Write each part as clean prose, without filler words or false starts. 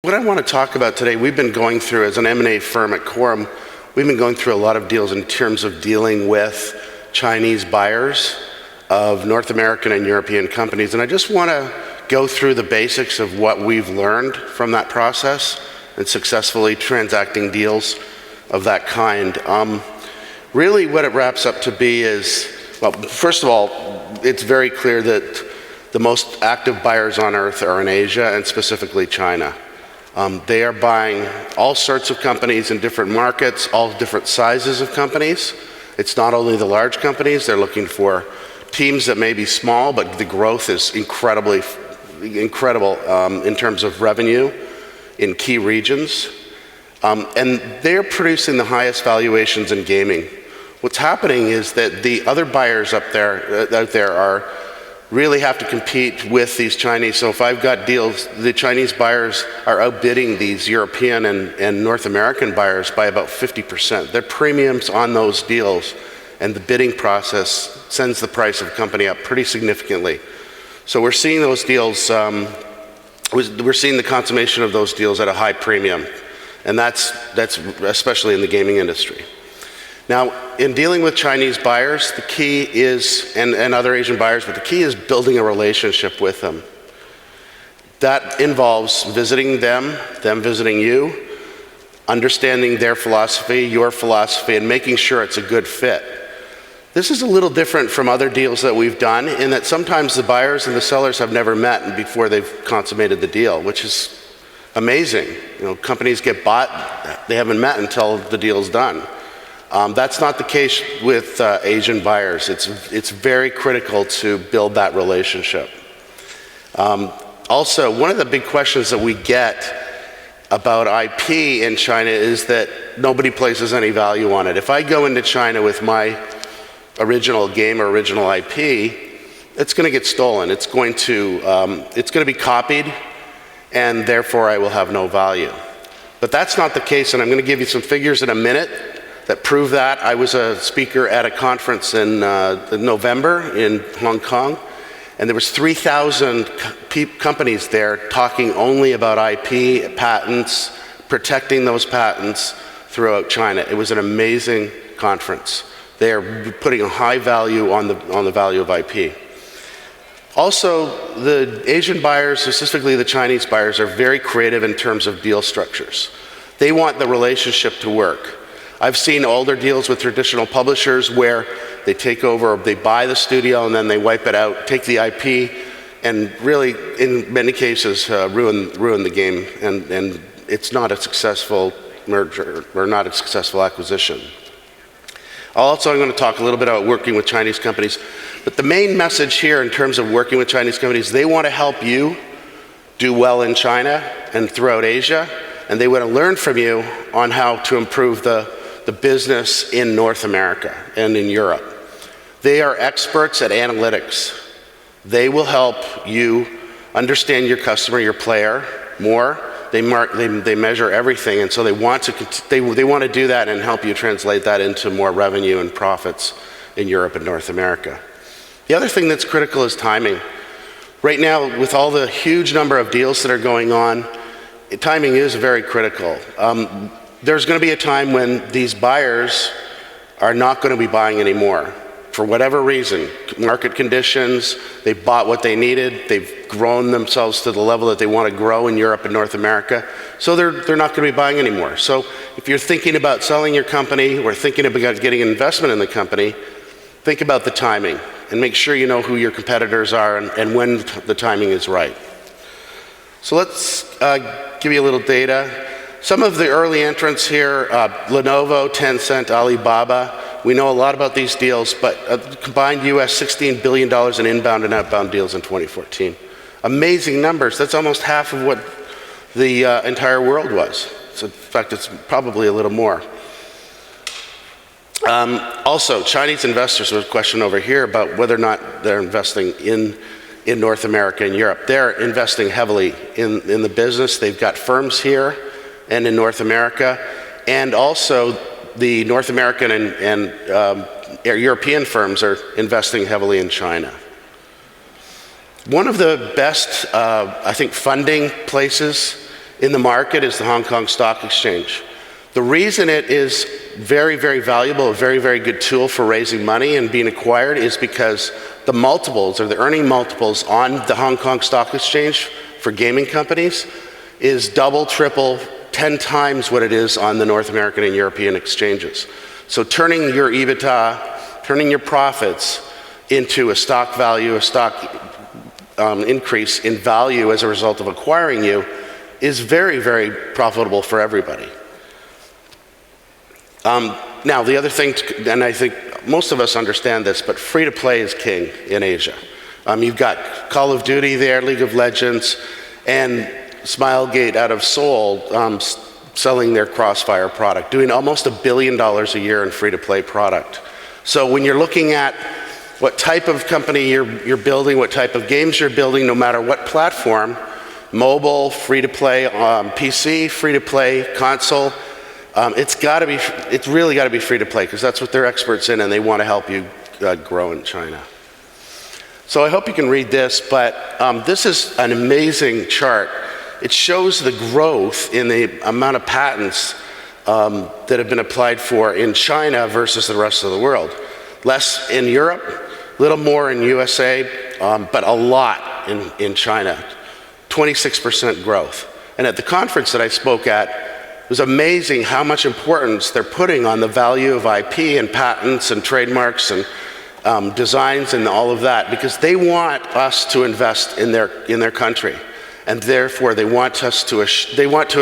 what I want to talk about today, we've been going through, as an M&A firm at Quorum, we've been going through a lot of deals in terms of dealing with Chinese buyers of North American and European companies. And I just want to go through the basics of what we've learned from that process and successfully transacting deals of that kind. Really what it wraps up to be is, well, first of all, it's very clear that the most active buyers on earth are in Asia and specifically China. They are buying all sorts of companies in different markets, all different sizes of companies. It's not only the large companies, they're looking for teams that may be small, but the growth is incredible in terms of revenue in key regions. And they're producing the highest valuations in gaming. What's happening is that the other buyers out there are really have to compete with these Chinese. So if I've got deals, the Chinese buyers are outbidding these European and North American buyers by about 50%. Their premiums on those deals and the bidding process sends the price of a company up pretty significantly. So we're seeing those deals, we're seeing the consummation of those deals at a high premium. And that's especially in the gaming industry. Now, in dealing with Chinese buyers, the key is, and other Asian buyers, but the key is building a relationship with them. That involves visiting them visiting you, understanding their philosophy, your philosophy, and making sure it's a good fit. This is a little different from other deals that we've done in that sometimes the buyers and the sellers have never met before they've consummated the deal, which is amazing. You know, companies get bought, they haven't met until the deal's done. That's not the case with Asian buyers. It's very critical to build that relationship. Also, one of the big questions that we get about IP in China is that nobody places any value on it. If I go into China with my original game or original IP, it's going to get stolen. It's going to be copied, and therefore I will have no value. But that's not the case, and I'm going to give you some figures in a minute that prove that. I was a speaker at a conference in November in Hong Kong, and there was 3,000 companies there talking only about IP, patents, protecting those patents throughout China. It was an amazing conference. They are putting a high value on the value of IP. Also, the Asian buyers, specifically the Chinese buyers, are very creative in terms of deal structures. They want the relationship to work. I've seen older deals with traditional publishers where they take over, they buy the studio and then they wipe it out, take the IP, and really, in many cases, ruin the game, and it's not a successful merger or not a successful acquisition. Also, I'm going to talk a little bit about working with Chinese companies, but the main message here in terms of working with Chinese companies, they want to help you do well in China and throughout Asia, and they want to learn from you on how to improve the business in North America and in Europe. They are experts at analytics. They will help you understand your customer, your player more. They measure everything, and so they want to do that and help you translate that into more revenue and profits in Europe and North America. The other thing that's critical is timing. Right now, with all the huge number of deals that are going on, timing is very critical. There's going to be a time when these buyers are not going to be buying anymore. For whatever reason, market conditions, they bought what they needed, they've grown themselves to the level that they want to grow in Europe and North America, so they're not going to be buying anymore. So if you're thinking about selling your company or thinking about getting an investment in the company, think about the timing and make sure you know who your competitors are and when the timing is right. So let's give you a little data. Some of the early entrants here, Lenovo, Tencent, Alibaba. We know a lot about these deals, but combined US $16 billion in inbound and outbound deals in 2014. Amazing numbers. That's almost half of what the entire world was. So in fact, it's probably a little more. Also, Chinese investors, there's a question over here about whether or not they're investing in North America and Europe. They're investing heavily in the business. They've got firms here and in North America, and also the North American and European firms are investing heavily in China. One of the best, I think, funding places in the market is the Hong Kong Stock Exchange. The reason it is very, very valuable, a very, very good tool for raising money and being acquired is because the multiples, or the earning multiples on the Hong Kong Stock Exchange for gaming companies is double, triple, 10 times what it is on the North American and European exchanges. So turning your EBITDA, turning your profits into a stock value, a stock increase in value as a result of acquiring you is very, very profitable for everybody. Now, the other thing, and I think most of us understand this, but free-to-play is king in Asia. You've got Call of Duty there, League of Legends, and Smilegate out of Seoul selling their Crossfire product, doing almost $1 billion a year in free-to-play product. So when you're looking at what type of company you're building, what type of games you're building, no matter what platform, mobile, free-to-play, PC, free-to-play, console, it's really got to be free-to-play because that's what they're experts in and they want to help you grow in China. So I hope you can read this, but this is an amazing chart. It shows the growth in the amount of patents that have been applied for in China versus the rest of the world. Less in Europe, a little more in USA, but a lot in China. 26% growth. And at the conference that I spoke at, it was amazing how much importance they're putting on the value of IP and patents and trademarks and designs and all of that, because they want us to invest in their country, and therefore they want to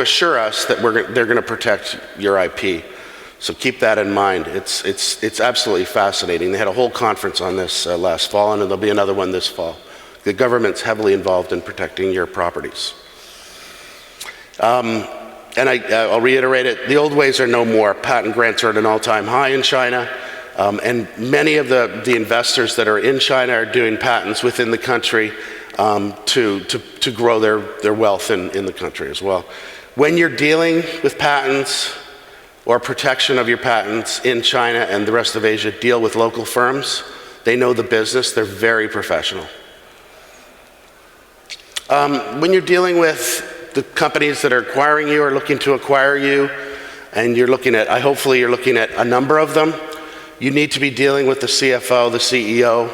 assure us that they're going to protect your IP. So keep that in mind. It's absolutely fascinating. They had a whole conference on this last fall, and there'll be another one this fall. The government's heavily involved in protecting your properties. And I'll reiterate it, the old ways are no more. Patent grants are at an all-time high in China, and many of the investors that are in China are doing patents within the country to grow their wealth in the country as well. When you're dealing with patents or protection of your patents in China and the rest of Asia, deal with local firms. They know the business, they're very professional. When you're dealing with the companies that are acquiring you or looking to acquire you, and hopefully you're looking at a number of them, you need to be dealing with the CFO, the CEO.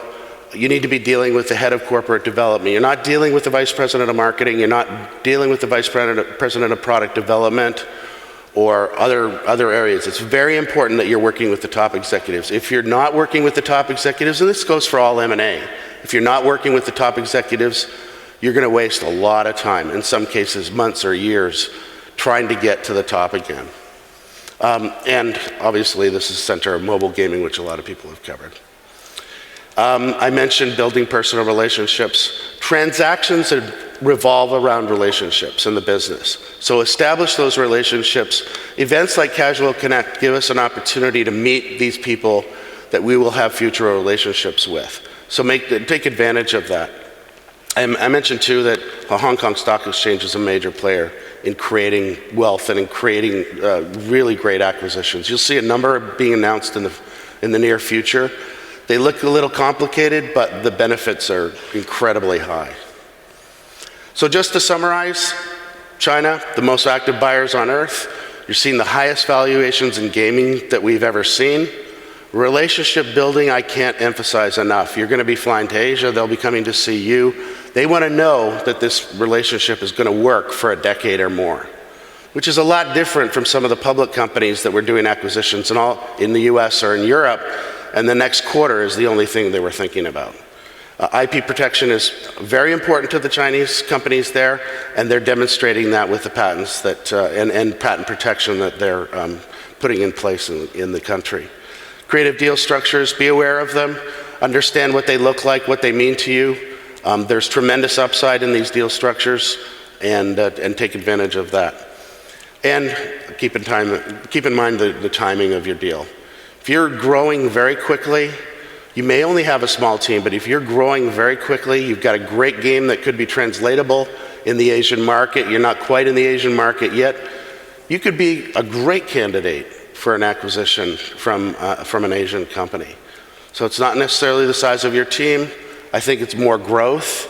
You need to be dealing with the head of corporate development. You're not dealing with the vice president of marketing. You're not dealing with the vice president of product development or other areas. It's very important that you're working with the top executives. If you're not working with the top executives, and this goes for all M&A, if you're not working with the top executives, you're going to waste a lot of time, in some cases months or years, trying to get to the top again. And obviously this is the center of mobile gaming, which a lot of people have covered. I mentioned building personal relationships. Transactions that revolve around relationships in the business. So establish those relationships. Events like Casual Connect give us an opportunity to meet these people that we will have future relationships with. So take advantage of that. I mentioned too that the Hong Kong Stock Exchange is a major player in creating wealth and in creating really great acquisitions. You'll see a number being announced in the near future. They look a little complicated, but the benefits are incredibly high. So just to summarize, China, the most active buyers on earth. You're seeing the highest valuations in gaming that we've ever seen. Relationship building, I can't emphasize enough. You're going to be flying to Asia, they'll be coming to see you. They want to know that this relationship is going to work for a decade or more, which is a lot different from some of the public companies that were doing acquisitions in the US or in Europe, and the next quarter is the only thing they were thinking about. IP protection is very important to the Chinese companies there, and they're demonstrating that with the patents that, and patent protection that they're putting in place in the country. Creative deal structures, be aware of them, understand what they look like, what they mean to you. There's tremendous upside in these deal structures, and take advantage of that. And keep in mind the timing of your deal. If you're growing very quickly, you may only have a small team, but if you're growing very quickly, you've got a great game that could be translatable in the Asian market, you're not quite in the Asian market yet, you could be a great candidate for an acquisition from an Asian company. So it's not necessarily the size of your team. I think it's more growth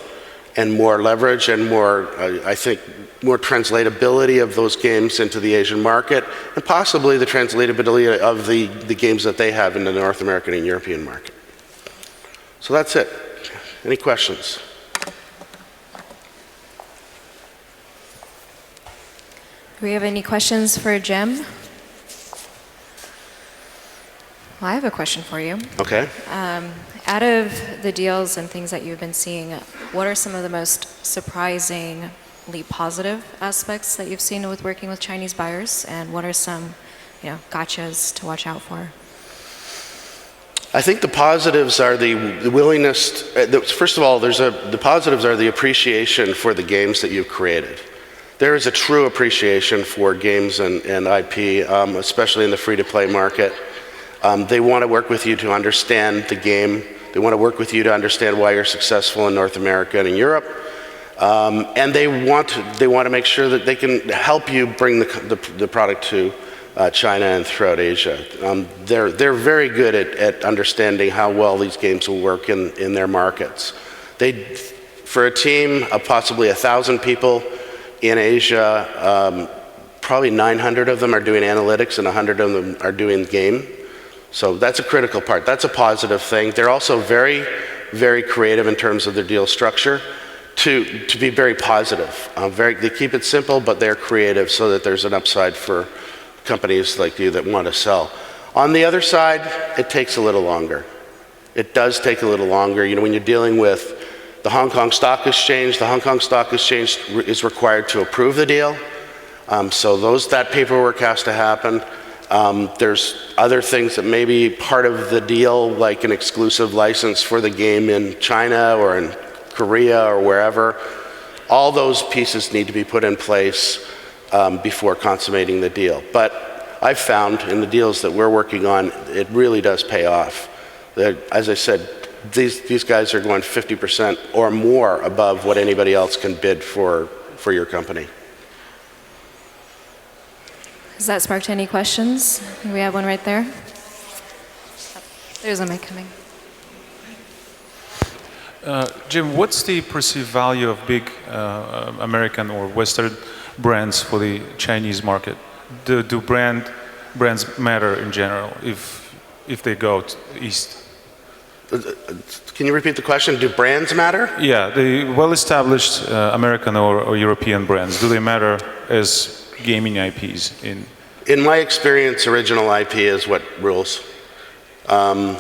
and more leverage and more, I think, more translatability of those games into the Asian market, and possibly the translatability of the games that they have in the North American and European market. So that's it. Any questions? Do we have any questions for Jim? Well, I have a question for you. Okay. Out of the deals and things that you've been seeing, what are some of the most surprisingly positive aspects that you've seen with working with Chinese buyers, and what are some, gotchas to watch out for? I think the positives are the willingness. First of all, the positives are the appreciation for the games that you've created. There is a true appreciation for games and IP, especially in the free-to-play market. They want to work with you to understand the game. They want to work with you to understand why you're successful in North America and in Europe. And they want to make sure that they can help you bring the product to China and throughout Asia. They're very good at understanding how well these games will work in their markets. For a team of possibly 1,000 people in Asia, probably 900 of them are doing analytics and 100 of them are doing game. So that's a critical part. That's a positive thing. They're also very, very creative in terms of their deal structure to be very positive. They keep it simple, but they're creative so that there's an upside for companies like you that want to sell. On the other side, it takes a little longer. It does take a little longer. When you're dealing with the Hong Kong Stock Exchange is required to approve the deal. So that paperwork has to happen. There's other things that may be part of the deal, like an exclusive license for the game in China or in Korea or wherever. All those pieces need to be put in place before consummating the deal. But I've found in the deals that we're working on, it really does pay off. As I said, these guys are going 50% or more above what anybody else can bid for your company. Has that sparked any questions? I think we have one right there. There's a mic coming. Jim, what's the perceived value of big American or Western brands for the Chinese market? Do brands matter in general if they go east? Can you repeat the question? Do brands matter? Yeah, the well-established American or European brands, do they matter as gaming IPs? In my experience, original IP is what rules. There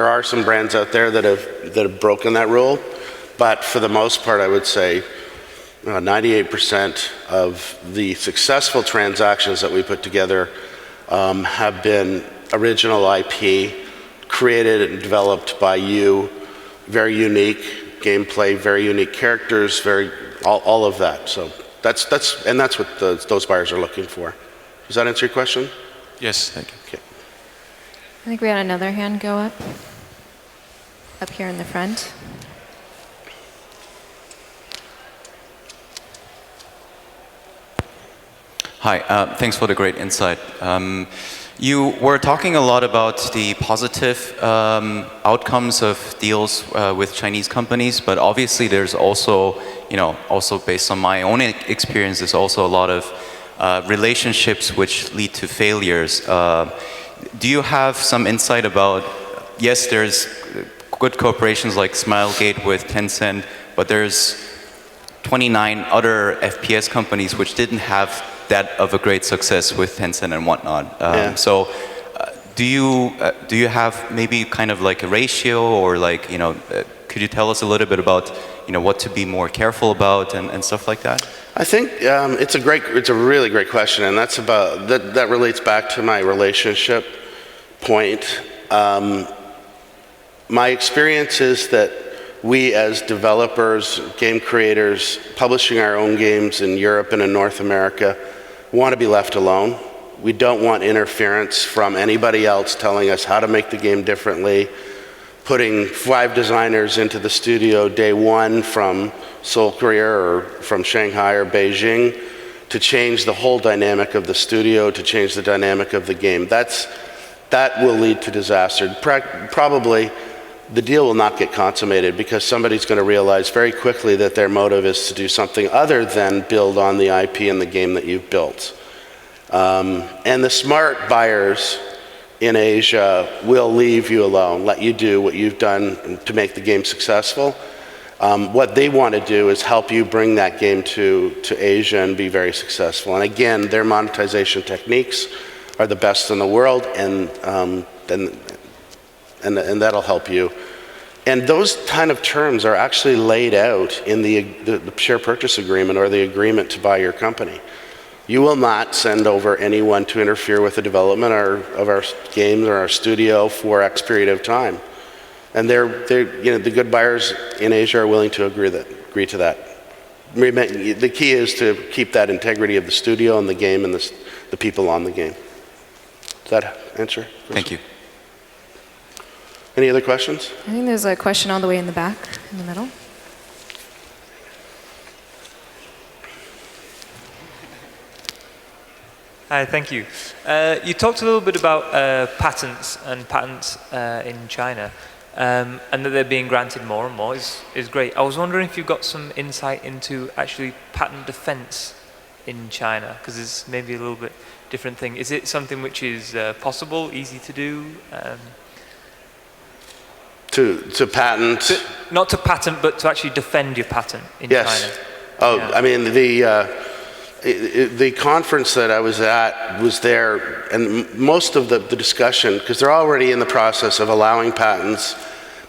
are some brands out there that have broken that rule, but for the most part, I would say 98% of the successful transactions that we put together have been original IP, created and developed by you, very unique gameplay, very unique characters, all of that. So that's what those buyers are looking for. Does that answer your question? Yes, thank you. Okay. I think we had another hand go up here in the front. Hi, thanks for the great insight. You were talking a lot about the positive outcomes of deals with Chinese companies, but obviously there's also, also based on my own experience, there's also a lot of relationships which lead to failures. Do you have some insight about, yes, there's good corporations like Smilegate with Tencent, but there's 29 other FPS companies which didn't have that of a great success with Tencent and whatnot. Yeah. So do you have maybe kind of like a ratio, or like, could you tell us a little bit about, what to be more careful about and stuff like that? I think it's a really great question, and that relates back to my relationship point. My experience is that we as developers, game creators, publishing our own games in Europe and in North America, want to be left alone. We don't want interference from anybody else telling us how to make the game differently, putting 5 designers into the studio day one from Seoul, Korea, or from Shanghai or Beijing to change the whole dynamic of the studio, to change the dynamic of the game. That will lead to disaster. Probably the deal will not get consummated because somebody's going to realize very quickly that their motive is to do something other than build on the IP and the game that you've built. And the smart buyers in Asia will leave you alone, let you do what you've done to make the game successful. What they want to do is help you bring that game to Asia and be very successful. And again, their monetization techniques are the best in the world, and that'll help you. And those kind of terms are actually laid out in the share purchase agreement or the agreement to buy your company. You will not send over anyone to interfere with the development of our games or our studio for X period of time. And the good buyers in Asia are willing to agree to that. The key is to keep that integrity of the studio and the game and the people on the game. Does that answer? Thank you. Any other questions? I think there's a question all the way in the back, in the middle. Hi, thank you. You talked a little bit about patents in China, and that they're being granted more and more is great. I was wondering if you've got some insight into actually patent defense in China, because it's maybe a little bit different thing. Is it something which is possible, easy to do? To patent? Not to patent, but to actually defend your patent in China. Oh, yeah. I mean, the conference that I was at was there, and most of the discussion, because they're already in the process of allowing patents,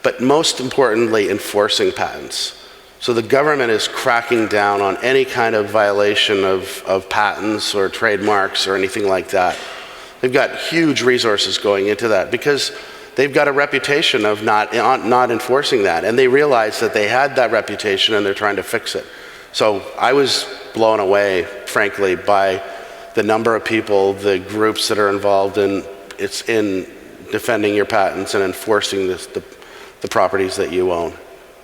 but most importantly, enforcing patents. So the government is cracking down on any kind of violation of patents or trademarks or anything like that. They've got huge resources going into that because they've got a reputation of not enforcing that, and they realize that they had that reputation and they're trying to fix it. So I was blown away, frankly, by the number of people, the groups that are involved in defending your patents and enforcing the properties that you own.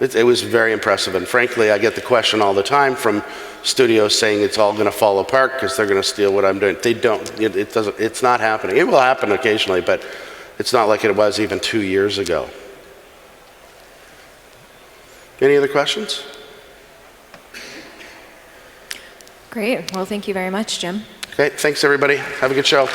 It was very impressive, and frankly, I get the question all the time from studios saying it's all going to fall apart because they're going to steal what I'm doing. They don't. It doesn't. It's not happening. It will happen occasionally, but it's not like it was even 2 years ago. Any other questions? Great. Well, thank you very much, Jim. Okay, thanks everybody. Have a good show.